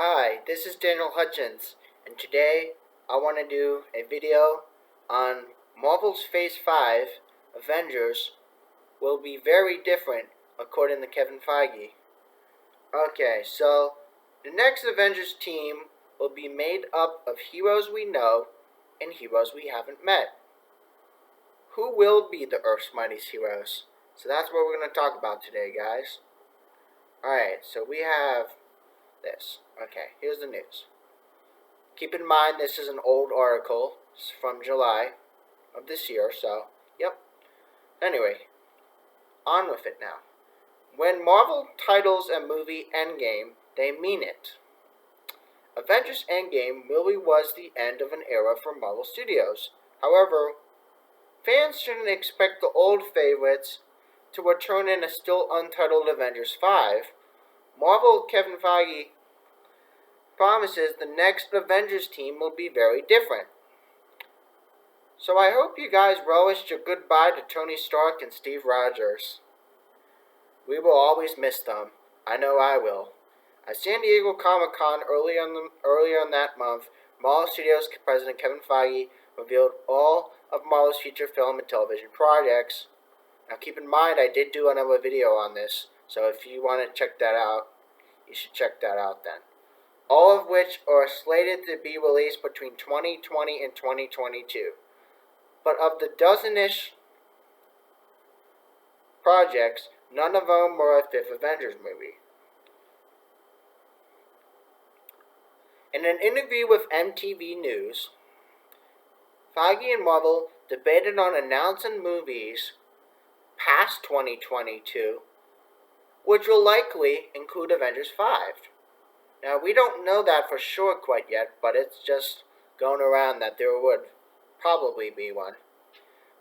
Hi, this is Daniel Hutchins, and today I want to do a video on Marvel's Phase 5, Avengers, will be very different according to Kevin Feige. Okay, so the next Avengers team will be made up of heroes we know and heroes we haven't met. Who will be the Earth's mightiest heroes? So that's what we're going to talk about today, guys. Alright, so we have this. Okay, here's the news. Keep in mind this is an old article. It's from July of this year, so, yep. Anyway, on with it now. When Marvel titles a movie Endgame, they mean it. Avengers Endgame really was the end of an era for Marvel Studios. However, fans shouldn't expect the old favorites to return in a still untitled Avengers 5. Marvel Kevin Feige promises the next Avengers team will be very different. So I hope you guys relished your goodbye to Tony Stark and Steve Rogers. We will always miss them. I know I will. At San Diego Comic-Con earlier in that month, Marvel Studios President Kevin Feige revealed all of Marvel's future film and television projects. Now keep in mind I did do another video on this, so if you want to check that out, you should check that out then. All of which are slated to be released between 2020 and 2022. But of the dozen-ish projects, none of them were a fifth Avengers movie. In an interview with MTV News, Feige and Marvel debated on announcing movies past 2022, which will likely include Avengers 5. Now, we don't know that for sure quite yet, but it's just going around that there would probably be one.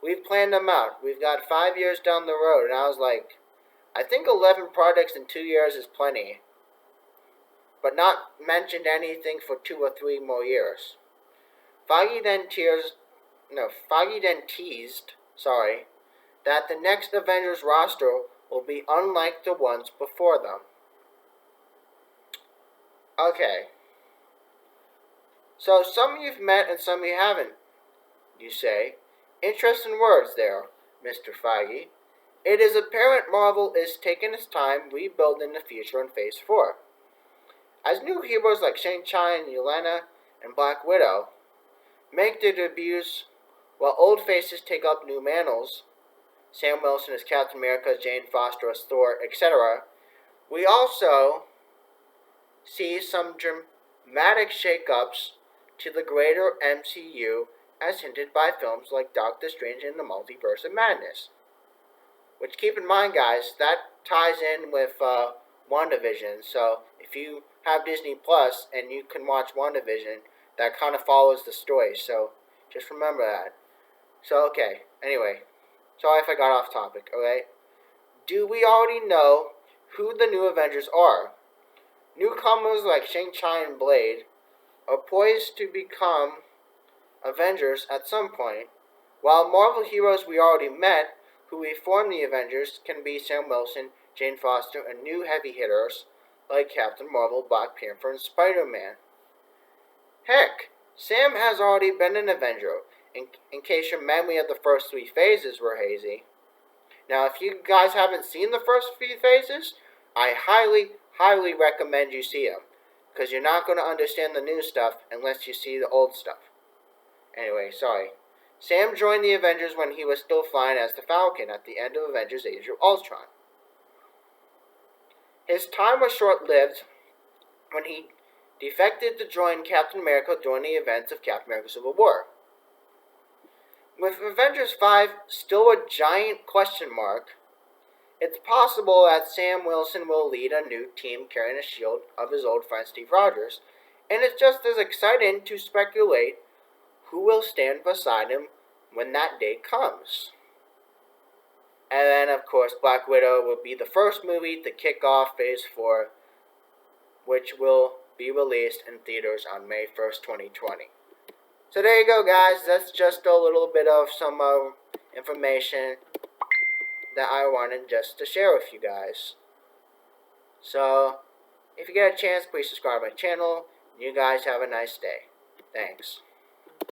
We've planned them out. We've got 5 years down the road, and I was like, I think 11 projects in 2 years is plenty. But not mentioned anything for 2 or 3 more years. Feige then teased, that the next Avengers roster will be unlike the ones before them. Okay. So some you've met and some you haven't, you say. Interesting words there, Mr. Feige. It is apparent Marvel is taking its time rebuilding the future in Phase 4. As new heroes like Shang-Chi and Yelena and Black Widow make their debuts, while old faces take up new mantles, Sam Wilson as Captain America, Jane Foster as Thor, etc., we also see some dramatic shakeups to the greater MCU as hinted by films like Doctor Strange and the Multiverse of Madness. Which, keep in mind, guys, that ties in with WandaVision. So if you have Disney Plus and you can watch WandaVision, that kind of follows the story. So just remember that. So, okay, anyway. Sorry if I got off topic, okay? Do we already know who the new Avengers are? Newcomers like Shang-Chi and Blade are poised to become Avengers at some point, while Marvel heroes we already met who reform the Avengers can be Sam Wilson, Jane Foster, and new heavy hitters like Captain Marvel, Black Panther, and Spider-Man. Heck, Sam has already been an Avenger, in case your memory of the first 3 phases were hazy. Now, if you guys haven't seen the first few phases, I highly recommend you see them, because you're not going to understand the new stuff unless you see the old stuff. Anyway, sorry. Sam joined the Avengers when he was still flying as the Falcon at the end of Avengers Age of Ultron. His time was short-lived when he defected to join Captain America during the events of Captain America Civil War. With Avengers 5 still a giant question mark, it's possible that Sam Wilson will lead a new team carrying a shield of his old friend Steve Rogers, and it's just as exciting to speculate who will stand beside him when that day comes. And then, of course, Black Widow will be the first movie to kick off Phase 4, which will be released in theaters on May 1st, 2020. So there you go, guys. That's just a little bit of some information that I wanted just to share with you guys. So, If you get a chance, please subscribe to my channel. You guys have a nice day. Thanks.